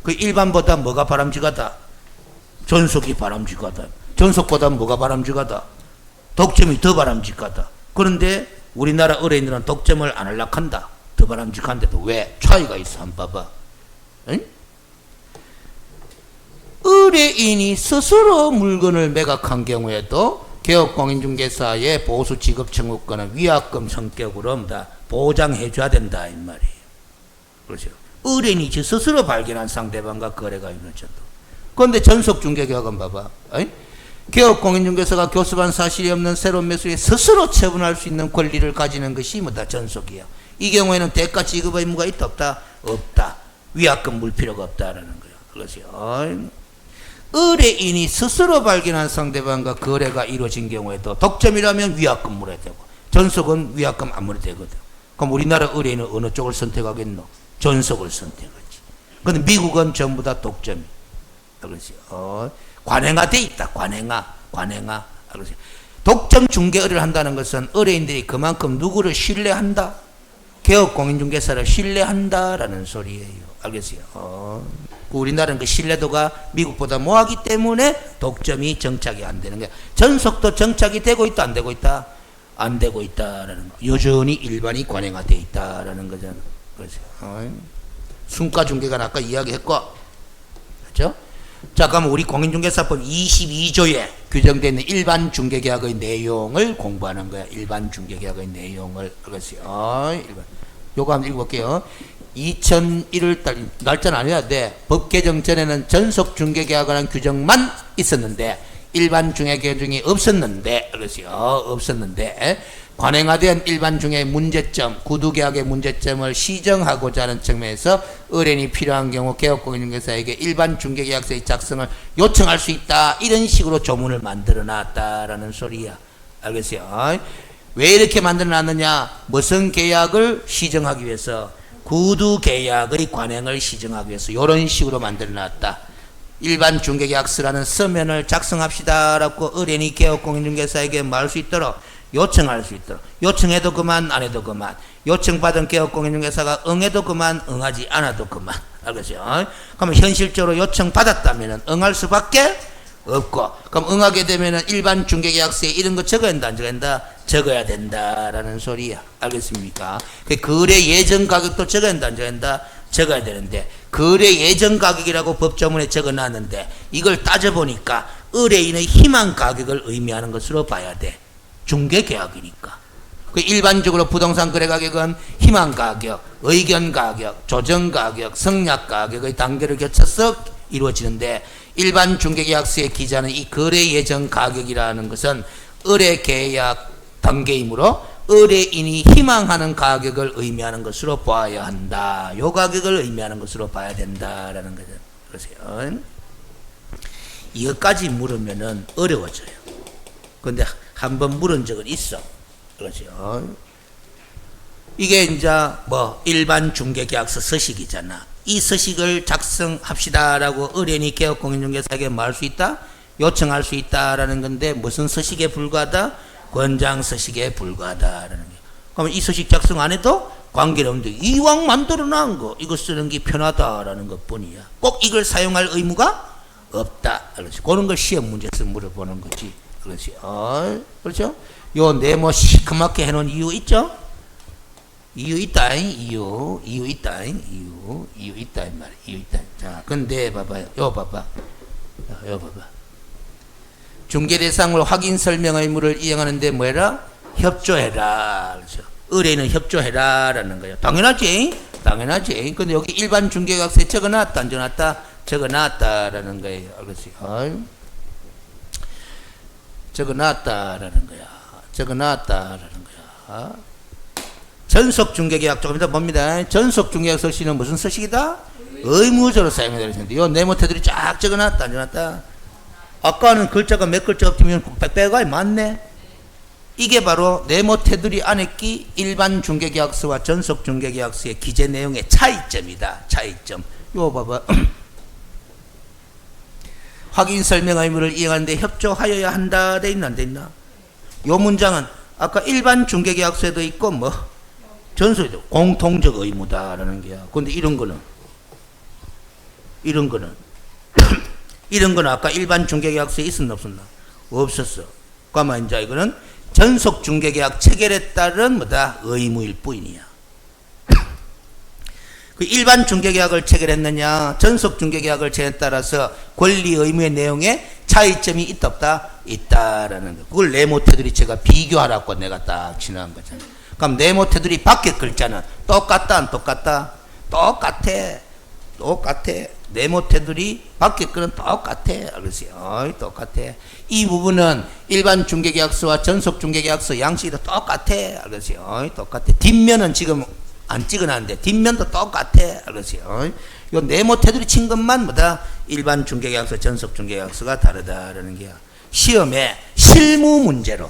그 일반보다 뭐가 바람직하다? 전속이 바람직하다. 전속보다 뭐가 바람직하다? 독점이 더 바람직하다. 그런데 우리나라 의뢰인들은 독점을 안 하려고 한다. 더 바람직한데도 왜? 차이가 있어. 한번 봐봐. 응? 의뢰인이 스스로 물건을 매각한 경우에도 개업공인중개사의 보수 지급 청구권은 위약금 성격으로 보장해 줘야 된다 이 말이에요. 그렇죠. 의뢰인이 스스로 발견한 상대방과 거래가 이루어져도. 그런데 전속중개계약은 봐봐. 개업공인중개사가 교섭한 사실이 없는 새로운 매수에 스스로 처분할 수 있는 권리를 가지는 것이 뭐다? 전속이야. 이 경우에는 대가 지급 의무가 있다 없다? 없다. 위약금 물 필요가 없다라는 거예요. 그렇죠. 의뢰인이 스스로 발견한 상대방과 거래가 이루어진 경우에도 독점이라면 위약금 물어야 되고 전속은 위약금 안 물어야 되거든. 그럼 우리나라 의뢰인은 어느 쪽을 선택하겠노? 전속을 선택하지. 근데 미국은 전부 다 독점이. 그렇죠. 관행화돼 있다. 관행화. 그렇죠. 독점 중개 의뢰를 한다는 것은 의뢰인들이 그만큼 누구를 신뢰한다? 개업공인중개사를 신뢰한다라는 소리예요. 알겠어요? 우리나라는 그 신뢰도가 미국보다 뭐하기 때문에 독점이 정착이 안 되는 거야. 전속도 정착이 되고 있다, 안 되고 있다? 안 되고 있다라는 거. 여전히 일반이 관행화되어 있다라는 거잖아. 그렇죠? 순가중개가 아까 이야기했고, 그렇죠? 자, 그럼 우리 공인중개사법 22조에 규정되어 있는 일반 중개계약의 내용을 공부하는 거야. 일반 중개계약의 내용을. 그렇죠? 요거 한번 읽어볼게요. 2001월 날짜는 아니어야 돼. 법 개정 전에는 전속 중개계약이라는 규정만 있었는데 일반 중개계약 중에 없었는데, 그렇죠? 없었는데 관행화된 일반 중개의 문제점, 구두계약의 문제점을 시정하고자 하는 측면에서 의뢰인이 필요한 경우 개업공인중개사에게 일반 중개계약서의 작성을 요청할 수 있다. 이런 식으로 조문을 만들어 놨다라는 소리야. 알겠어요? 왜 이렇게 만들어 놨느냐? 무슨 계약을 시정하기 위해서? 구두계약의 관행을 시정하기 위해서 이런 식으로 만들어 놨다. 일반 중개계약서라는 서면을 작성합시다라고 의뢰인이 개업공인중개사에게 말할 수 있도록 요청할 수 있도록. 요청해도 그만, 안 해도 그만. 요청받은 개업공인중개사가 응해도 그만, 응하지 않아도 그만. 알겠어요? 그러면 현실적으로 요청받았다면 응할 수밖에 없고, 그럼 응하게 되면 일반 중개계약서에 이런 거 적어야 된다, 안 적어야 된다? 적어야 된다라는 소리야. 알겠습니까? 거래 예정 가격도 적어야 된다, 안 적어야 된다? 적어야 되는데, 거래 예정 가격이라고 법조문에 적어 놨는데, 이걸 따져보니까 의뢰인의 희망 가격을 의미하는 것으로 봐야 돼. 중개계약이니까. 일반적으로 부동산 거래 가격은 희망 가격, 의견 가격, 조정 가격, 성약 가격의 단계를 거쳐서 이루어지는데, 일반 중개계약서에 기재하는 이 거래 예정 가격이라는 것은 의뢰계약 단계이므로 의뢰인이 희망하는 가격을 의미하는 것으로 봐야 한다. 요 가격을 의미하는 것으로 봐야 된다라는 거죠. 그러세요. 이것까지 물으면은 어려워져요. 근데 한번 물은 적은 있어. 그렇죠. 이게 이제 뭐 일반 중개계약서 서식이잖아. 이 서식을 작성합시다라고 의뢰인이 개업공인중개사에게 말할 수 있다? 요청할 수 있다라는 건데 무슨 서식에 불과하다? 권장 서식에 불과하다라는 거예요. 그러면 이 서식 작성 안 해도 관계는 없는데 이왕 만들어 놓은 거 이거 쓰는 게 편하다라는 것 뿐이야. 꼭 이걸 사용할 의무가 없다. 그렇지. 그런 걸 시험 문제에서 물어보는 거지. 그렇지. 그렇죠? 요 네모 시커멓게 해놓은 이유 있죠? 이유 있다잉. 이유 있다잉. 이유 있다 이 말이야. 이유 있다. 자, 근데 봐봐요. 요 봐봐. 중개 대상으로 확인 설명 의무를 이행하는데 뭐해라? 협조해라. 그렇죠. 의뢰인은 협조해라라는 거예요. 당연하지. 근데 여기 일반 중개계약서에 적어놨다, 안 적어놨다? 적어놨다라는 거예요. 그렇지. 적어놨다라는 거야. 전속 중개계약 조금 이따 봅니다. 전속 중개계약 서식은 무슨 서식이다? 의무적으로 사용해야 되는데 요 네모테들이 쫙 적어놨다, 안 적어놨다? 아까는 글자가 몇 글자 없으면 빽빽하게 많네. 이게 바로 네모 테두리 안에 끼 일반 중개계약서와 전속 중개계약서의 기재 내용의 차이점이다. 차이점. 요 봐봐. 확인 설명 의무를 이행하는데 협조하여야 한다. 돼 있나 안 돼 있나? 요 문장은 아까 일반 중개계약서에도 있고 뭐 전속에도 공통적 의무다라는 게야. 근데 이런 거는 이런 거는 아까 일반 중개계약서에 있었나 없었나? 없었어. 그러면 이제 이거는 전속 중개계약 체결에 따른 뭐다? 의무일 뿐이야. 그 일반 중개계약을 체결했느냐, 전속 중개계약을 체결에 따라서 권리 의무의 내용에 차이점이 있다 없다? 있다라는 거. 그걸 네모 테두리 제가 비교하라고 내가 딱 지나간 거잖아. 그럼 네모 테두리 밖에 글자는 똑같다 안 똑같다? 똑같아. 네모 테두리 밖에 거는 똑같아. 알겠어요? 똑같아. 이 부분은 일반 중개계약서와 전속 중개계약서 양식도 똑같아. 알겠어요? 똑같아. 뒷면은 지금 안 찍어놨는데 뒷면도 똑같아. 알겠어요? 요 네모 테두리 친 것만 뭐다? 일반 중개계약서, 전속 중개계약서가 다르다라는 게야. 시험에 실무 문제로,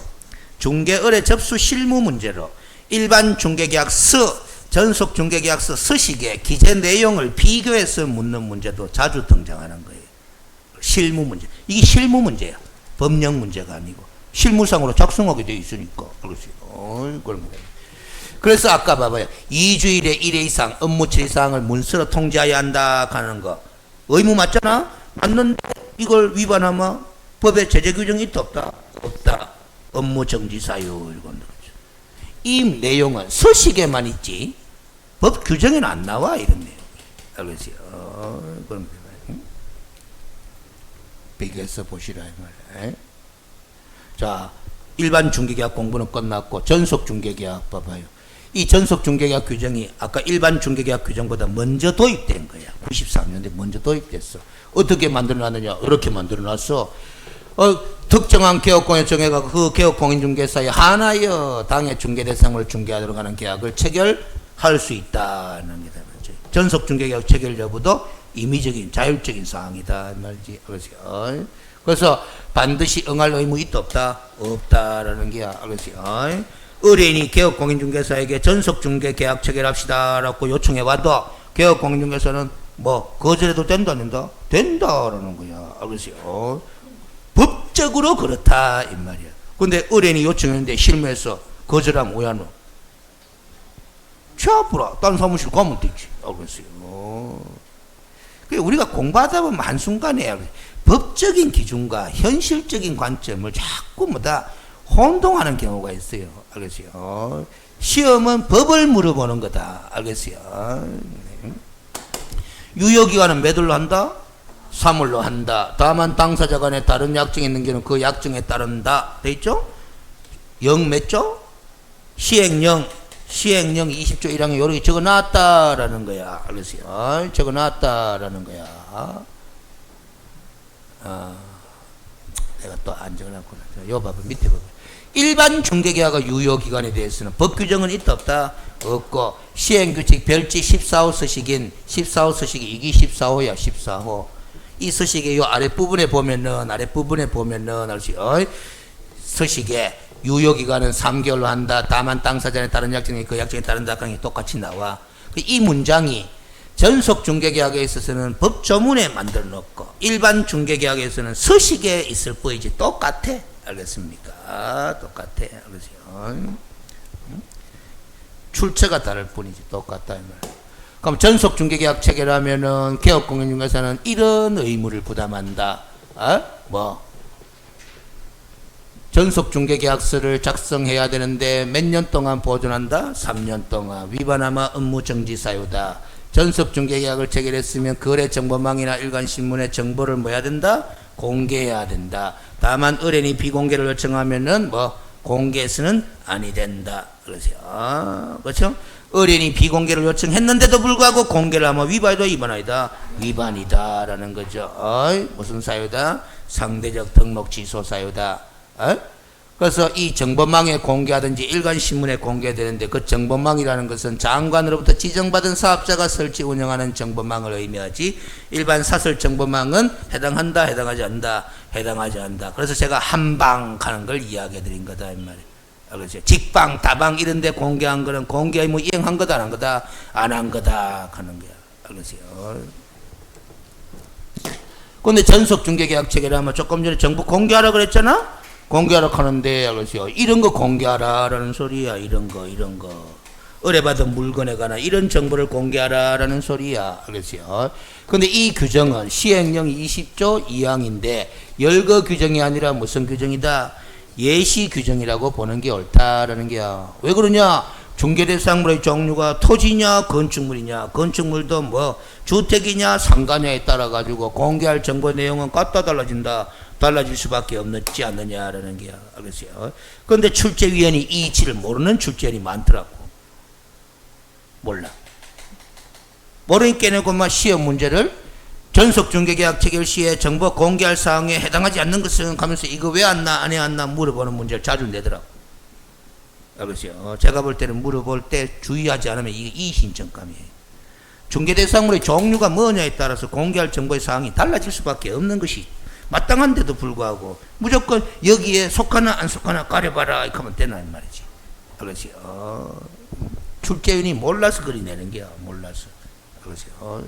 중개의뢰 접수 실무 문제로 일반 중개계약서, 전속 중개계약서 서식의 기재 내용을 비교해서 묻는 문제도 자주 등장하는 거예요. 실무 문제. 이게 실무 문제야. 법령 문제가 아니고 실무상으로 작성하게 되어 있으니까. 그래서 아까 봐봐요. 2주일에 1회 이상 업무 처리 사항을 문서로 통지해야 한다 하는 거 의무 맞잖아? 맞는데 이걸 위반하면 법에 제재 규정이 있다 없다? 없다. 업무 정지 사유 이건 거죠. 이 내용은 서식에만 있지 법 규정에는 안 나와. 이런 내용. 알겠어요? 그럼 비교해서 보시라 이 말이야. 자, 일반 중개계약 공부는 끝났고 전속 중개계약 봐봐요. 이 전속 중개계약 규정이 아까 일반 중개계약 규정보다 먼저 도입된 거야. 93년대 먼저 도입됐어. 어떻게 만들어놨느냐? 이렇게 만들어놨어. 특정한 개업공인 정해가 그 개업공인중개사의 하나여 당의 중개대상을 중개하도록 하는 계약을 체결할 수 있다는 게 말이지. 전속 중개계약 체결 여부도 임의적인 자율적인 사항이다 말이지. 그래서 반드시 응할 의무 있다 없다? 없다라는 게야. 알겠어요? 의뢰인이 개업공인중개사에게 전속중개계약 체결합시다라고 요청해봐도 개업공인중개사는 뭐 거절해도 된다 안 된다? 된다라는 거야. 알겠어요? 법적으로 그렇다 이 말이야. 근데 의뢰인이 요청했는데 실무에서 거절하면 왜 하노? 취업부라 다른 사무실 가면 되지. 알겠어요? 우리가 공부하다 보면 한순간에 법적인 기준과 현실적인 관점을 자꾸 뭐다 혼동하는 경우가 있어요. 알겠어요? 시험은 법을 물어보는 거다. 알겠어요? 유효기간은 몇 월로 한다? 3월로 한다. 다만 당사자 간에 다른 약정이 있는 경우는 그 약정에 따른다. 돼 있죠? 영 몇 조? 시행령 20조 1항에 요렇게 적어 놨다라는 거야. 알겠어요? 적어 놨다라는 거야. 내가 또 안 적어 놨구나. 요 봐봐. 밑에 봐봐. 일반 중개계약의 유효기간에 대해서는 법 규정은 있다 없다? 없고 시행규칙 별지 14호 서식인 14호 서식이 2기 14호야. 14호. 이 서식의 요 아랫부분에 보면은 서식에 유효기간은 3개월로 한다. 다만 당사자에 따른 약정이 그 약정에 따른다. 강이 똑같이 나와. 이 문장이 전속 중개계약에 있어서는 법조문에 만들어 놓고 일반 중개계약에서는 서식에 있을 뿐이지 똑같아. 알겠습니까? 똑같아. 알겠어요? 출처가 다를 뿐이지 똑같다 이 말. 그럼 전속 중개계약 체결하면은 개업공인중개사는 이런 의무를 부담한다. 전속 중개계약서를 작성해야 되는데 몇 년 동안 보존한다? 3년 동안. 위반하면 업무 정지 사유다. 전속 중개계약을 체결했으면 거래정보망이나 일간신문에 정보를 뭐 해야 된다? 공개해야 된다. 다만 의뢰인이 비공개를 요청하면은 공개해서는 아니 된다. 그러세요. 그렇죠? 의뢰인이 비공개를 요청했는데도 불구하고 공개를 하면 위반이다 위반이다? 위반이다라는 거죠. 무슨 사유다? 상대적 등록 취소 사유다. 그래서 이 정보망에 공개하든지 일간신문에 공개되는데 그 정보망이라는 것은 장관으로부터 지정받은 사업자가 설치 운영하는 정보망을 의미하지 일반 사설 정보망은 해당한다 해당하지 않는다 해당하지 않는다. 그래서 제가 한방 하는 걸 이야기해 드린 거다 이 말이에요. 그렇죠. 직방, 다방 이런 데 공개한 거는 공개 의무 이행한 거다, 안 한 거다? 안 한 거다 하는 거야. 그렇죠. 근데 전속중개계약 체결하면 조금 전에 정부 공개하라 그랬잖아? 공개하라 하는데, 그렇죠. 이런 거 공개하라라는 소리야. 이런 거. 의뢰받은 물건에 관한 이런 정보를 공개하라라는 소리야. 그렇죠. 근데 이 규정은 시행령 20조 2항인데 열거 규정이 아니라 무슨 규정이다? 예시 규정이라고 보는 게 옳다라는 게야. 왜 그러냐? 중개대상물의 종류가 토지냐 건축물이냐, 건축물도 뭐 주택이냐 상가냐에 따라 가지고 공개할 정보 내용은 갖다 달라진다. 달라질 수밖에 없지 않느냐라는 게야. 알겠어요? 그런데 출제위원이 이 이치를 모르는 출제위원이 많더라고. 몰라. 모르니까 시험 문제를 전속중개계약 체결 시에 정보 공개할 사항에 해당하지 않는 것은 하면서 이거 왜 안 나, 안 해, 안 나 물어보는 문제를 자주 내더라고. 알겠어요? 제가 볼 때는 물어볼 때 주의하지 않으면 이게 이의신청감이에요. 중개대상물의 종류가 뭐냐에 따라서 공개할 정보의 사항이 달라질 수밖에 없는 것이 마땅한데도 불구하고 무조건 여기에 속하나 안 속하나 가려봐라 이렇게 하면 되나 이 말이지. 알겠어요? 출제위원이 몰라서 그리 내는 게야. 몰라서. 알겠어요?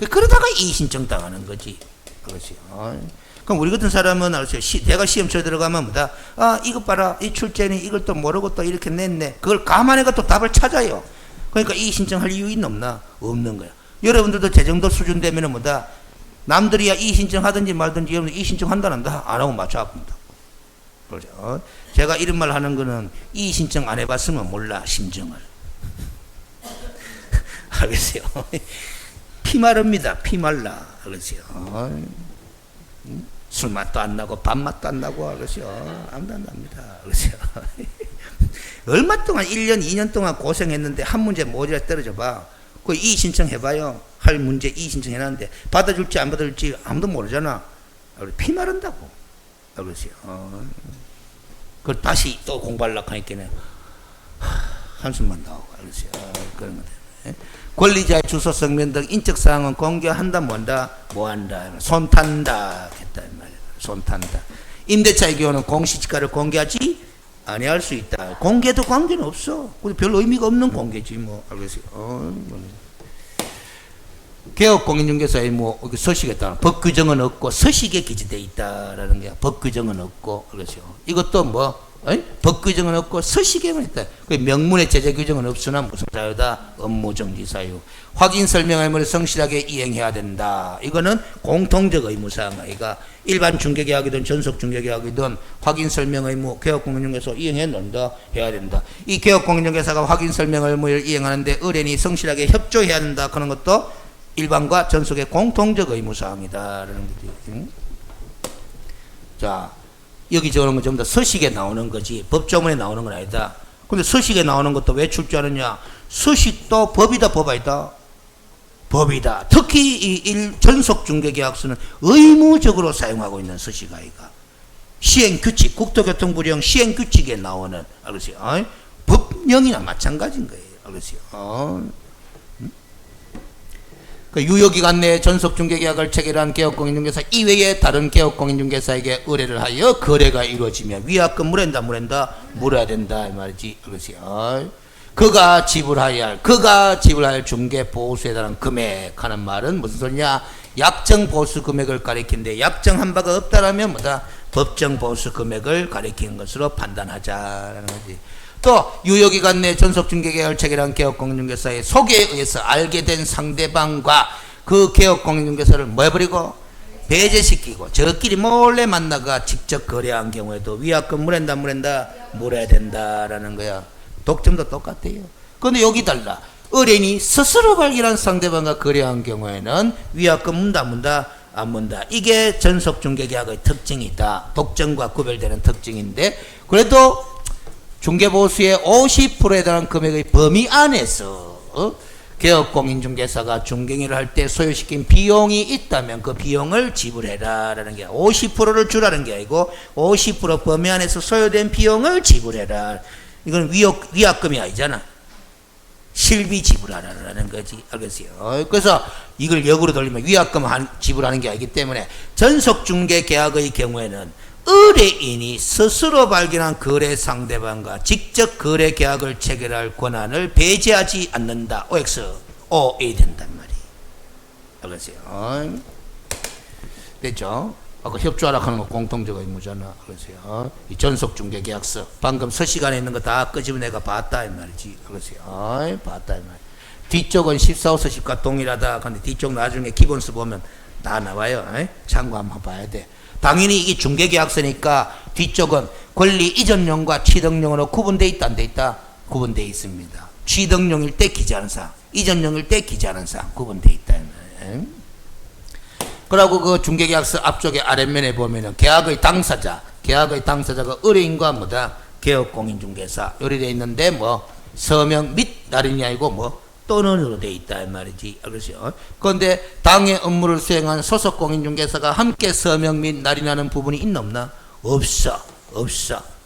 그러다가 이의신청 당하는 거지. 알겠어요? 그럼 우리 같은 사람은 알았어요. 내가 시험처에 들어가면 뭐다? 아, 이것 봐라. 이 출제는 이걸 또 모르고 또 이렇게 냈네. 그걸 감안해가 또 답을 찾아요. 그러니까 이의신청할 이유 있나 없나? 없는 거야. 여러분들도 제 정도 수준 되면은 뭐다? 남들이야 이의신청 하든지 말든지 여러분 이의신청 한다 한다? 안 하고 맞춰 아픕니다. 그렇죠? 제가 이런 말 하는 거는 이의신청 안 해봤으면 몰라, 심정을. 알겠어요? 피마릅니다. 피말라. 알겠어요? 술맛도 안 나고 밥맛도 안 나고 알겠어요? 아무도 안 납니다. 알겠어요? 얼마 동안 1년 2년 동안 고생했는데 한 문제 모자라 떨어져 봐. 그 이의 신청해봐요. 할 문제 이의 신청해놨는데 받아줄지 안 받아줄지 아무도 모르잖아. 피마른다고. 알겠어요? 그걸 다시 또 공부하려고 하니까 한숨만 나오고. 알겠어요? 그런 거 때문에. 권리자의 주소, 성명 등 인적 사항은 공개한다, 뭐한다, 손탄다, 했다 말이야. 손탄다. 임대차의 경우는 공시지가를 공개하지 아니할 수 있다. 공개도 관계는 없어. 별 의미가 없는 공개지 뭐. 알겠어요? 개업공인중개사의 서식에 따라 법 규정은 없고 서식에 기재되어 있다라는 게 법 규정은 없고. 알겠어요? 이것도 법 규정은 없고 서식에만 있다. 명문의 제재 규정은 없으나 무슨 사유다? 업무정지 사유. 확인 설명 의무를 성실하게 이행해야 된다. 이거는 공통적 의무사항 아이가. 일반 중개계약이든 전속 중개계약이든 확인 설명 의무 개업공인중개사 이행해 놓는다. 해야 된다. 이 개업공인중개사가 확인 설명 의무를 이행하는데 의뢰인이 성실하게 협조해야 된다. 그런 것도 일반과 전속의 공통적 의무사항이다라는 거지. 자. 여기 적는 건 전부 다 서식에 나오는 거지 법조문에 나오는 건 아니다. 근데 서식에 나오는 것도 왜 출제하느냐? 서식도 법이다, 법 아니다? 법이다. 특히 이 전속중개계약서는 의무적으로 사용하고 있는 서식 아이가. 시행규칙, 국토교통부령 시행규칙에 나오는, 알겠어요? 법령이나 마찬가지인 거예요. 알겠어요? 유효기간 내에 전속중개계약을 체결한 개업공인중개사 이외에 다른 개업공인중개사에게 의뢰를 하여 거래가 이루어지면 위약금 물어야 된다 이 말이지. 그렇죠? 그가 지불할 중개보수에 대한 금액 하는 말은 무슨 소리냐? 약정보수 금액을 가리키는데 약정한 바가 없다라면 뭐다? 법정보수 금액을 가리키는 것으로 판단하자라는 거지. 또 유효기간 내 전속중개계약을 체결한 개업공인중개사의 소개에 의해서 알게 된 상대방과 그 개업공인중개사를 뭐 해버리고 배제시키고 저끼리 몰래 만나가 직접 거래한 경우에도 위약금 물어야 된다라는 거야. 독점도 똑같아요. 그런데 여기 달라. 의뢰인이 스스로 발견한 상대방과 거래한 경우에는 위약금 문다 안 문다. 이게 전속중개계약의 특징이다. 독점과 구별되는 특징인데 그래도 중개보수의 50%에 달하는 금액의 범위 안에서 개업공인중개사가 중개행위를 할 때 소요시킨 비용이 있다면 그 비용을 지불해라 라는 게 50%를 주라는 게 아니고 50% 범위 안에서 소요된 비용을 지불해라. 이건 위약금이 아니잖아. 실비 지불하라는 거지. 알겠어요? 그래서 이걸 역으로 돌리면 위약금 지불하는 게 아니기 때문에 전속중개계약의 경우에는 의뢰인이 스스로 발견한 거래 상대방과 직접 거래 계약을 체결할 권한을 배제하지 않는다. OX, OA 된단 말이에요. 알겠어요? 됐죠? 아까 협조하라 하는 거 공통적 의무잖아. 그렇어요. 이 전속중개계약서 방금 서식안에 있는 거 다 끄집어내가 봤다 이 말이지. 그렇어요. 봤다 이 말. 뒤쪽은 14호 서식과 동일하다. 근데 뒤쪽 나중에 기본서 보면 다 나와요. 참고 한번 봐야 돼. 당연히 이게 중개계약서니까 뒤쪽은 권리 이전용과 취득용으로 구분되어 있다 안 돼 있다? 구분되어 있습니다. 취득용일 때 기재하는 사항, 이전용일 때 기재하는 사항 구분되어 있다. 그러고 그 중개계약서 앞쪽에 아랫면에 보면은 계약의 당사자가 의뢰인과 뭐다? 개업공인중개사 요리 되어 있는데 뭐 서명 및 날인이 아니고 뭐 또는으로 되어 있다 이 말이지. 알겠어요? 그런데 당의 업무를 수행한 소속공인중개사가 함께 서명 및 날인하는 부분이 있나 없나? 없어.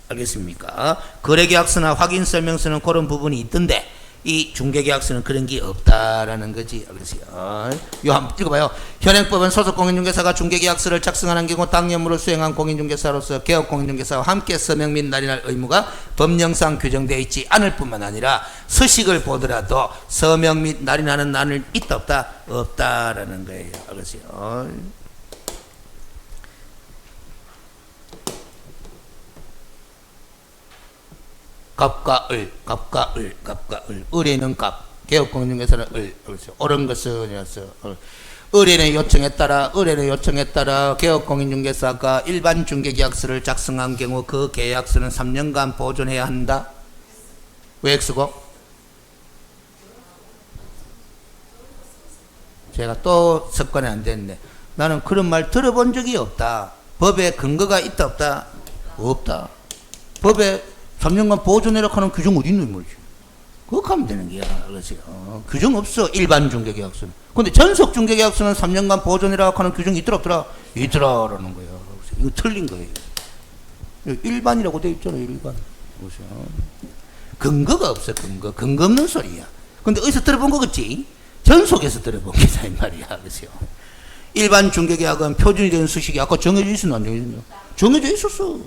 알겠습니까? 거래계약서나 확인설명서는 그런 부분이 있던데 이 중개계약서는 그런 게 없다라는 거지. 알겠어요? 요 한번 읽어봐요. 현행법은 소속공인중개사가 중개계약서를 작성하는 경우 당의 업무를 수행한 공인중개사로서 개업공인중개사와 함께 서명 및 날인할 의무가 법령상 규정되어 있지 않을 뿐만 아니라 서식을 보더라도 서명 및 날인하는 난을 있다 없다? 없다라는 거예요. 알겠어요? 갑과 을. 의뢰는 갑, 개업공인중개사는 을. 그렇죠. 옳은 것은 의뢰인의 요청에 따라 개업공인중개사가 일반 중개계약서를 작성한 경우 그 계약서는 3년간 보존해야 한다. 왜 X고? 제가 또 습관이 안 됐네. 나는 그런 말 들어본 적이 없다. 법에 근거가 있다 없다? 없다. 법에 3년간 보존해라 하는 규정 어디 있는 거지? 그거 하면 되는 거야. 그렇지. 규정 없어. 일반 중개계약서는. 근데 전속 중개계약서는 3년간 보존해라 하는 규정이 있더라 없더라? 있더라라는 거야. 이거 틀린 거예요. 일반이라고 돼 있잖아. 일반. 보세요. 근거가 없어. 근거 없는 소리야. 근데 어디서 들어본 거겠지? 전속에서 들어본 게다 이 말이야. 그렇죠. 일반 중개계약은 표준이 되는 수식이 아까 정해져 있었나 안 정해져 있나? 정해져 있었어.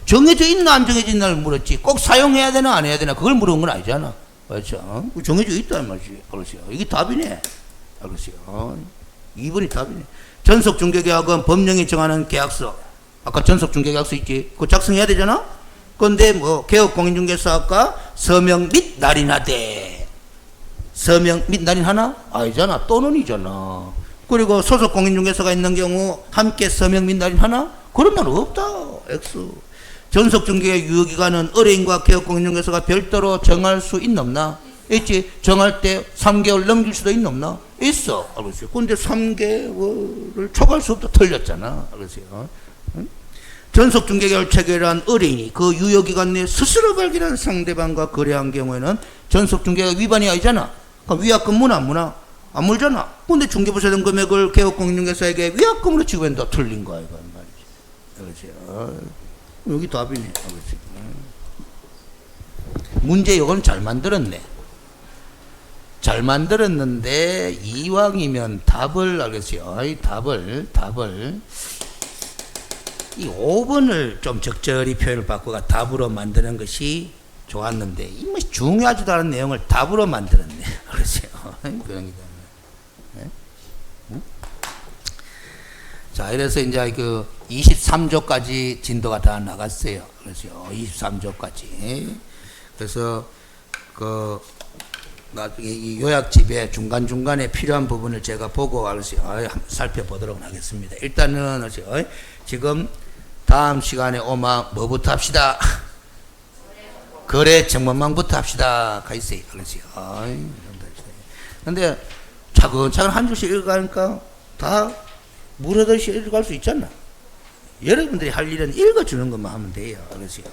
정해져 있나 안 정해져 있나를 물었지. 꼭 사용해야 되나 안 해야 되나 그걸 물은 건 아니잖아. 그렇죠? 정해져 있다 이 말이지. 그렇죠. 이게 답이네. 그렇죠. 2번이 답이네. 전속 중개계약은 법령이 정하는 계약서. 아까 전속 중개계약서 있지. 그거 작성해야 되잖아. 그런데 뭐 개업공인중개사가 서명 및 날인하되. 서명 및 날인하나? 아니잖아. 또는이잖아. 그리고 소속 공인중개사가 있는 경우 함께 서명 및 날인하나? 그런 말 없다. X. 전속중개의 유효기간은 의뢰인과 개업공인중개사가 별도로 정할 수 있나 없나? 있지. 정할 때 3개월 넘길 수도 있나 없나? 있어. 알겠어요. 근데 3개월을 초과할 수 없다. 틀렸잖아. 알겠어요. 전속중개계약을 체결한 의뢰인이 그 유효기간 내에 스스로 발견한 상대방과 거래한 경우에는 전속중개계약 위반이 아니잖아. 그럼 위약금 무나 안 무나? 안 물잖아. 근데 중개부서된 금액을 개업공인중개사에게 위약금으로 지급한다. 틀린 거야 이거 말이지. 알겠어요. 여기 답이네. 문제 이건 잘 만들었네. 잘 만들었는데 이왕이면 답을 알겠어요. 답을 이 5번을 좀 적절히 표현을 바꾸가 답으로 만드는 것이 좋았는데 이 뭐 중요하지도 않은 내용을 답으로 만들었네. 그렇죠. 그런 게. 자, 이래서 이제 그 23조까지 진도가 다 나갔어요. 그렇죠. 23조까지. 그래서 그 나중에 이 요약집에 중간중간에 필요한 부분을 제가 보고 살펴보도록 하겠습니다. 일단은 지금 다음 시간에 오마 뭐부터 합시다? 거래 정보망부터 합시다. 가 있어요. 그렇죠. 근데 차근차근 한 줄씩 읽어가니까 다 물어듯이 읽어갈 수 있잖아. 여러분들이 할 일은 읽어주는 것만 하면 돼요. 그렇지.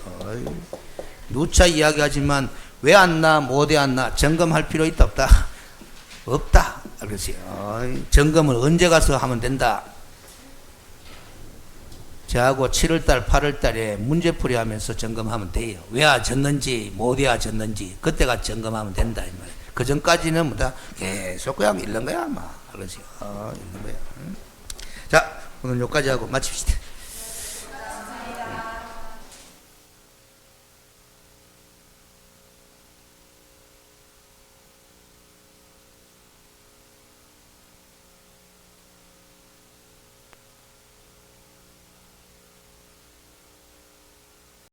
누차 이야기하지만 왜 안 나, 못 왜 안 나, 점검할 필요 있다 없다? 없다. 그렇지. 점검을 언제 가서 하면 된다. 저하고 7월달, 8월달에 문제풀이 하면서 점검하면 돼요. 왜 졌는지, 못 왜 졌는지, 그때가 점검하면 된다. 이 말이야. 그 전까지는 뭐다 계속 그냥 읽는 거야, 아마. 그렇지. 읽는 거야. 자, 오늘 여기까지 하고 마칩시다.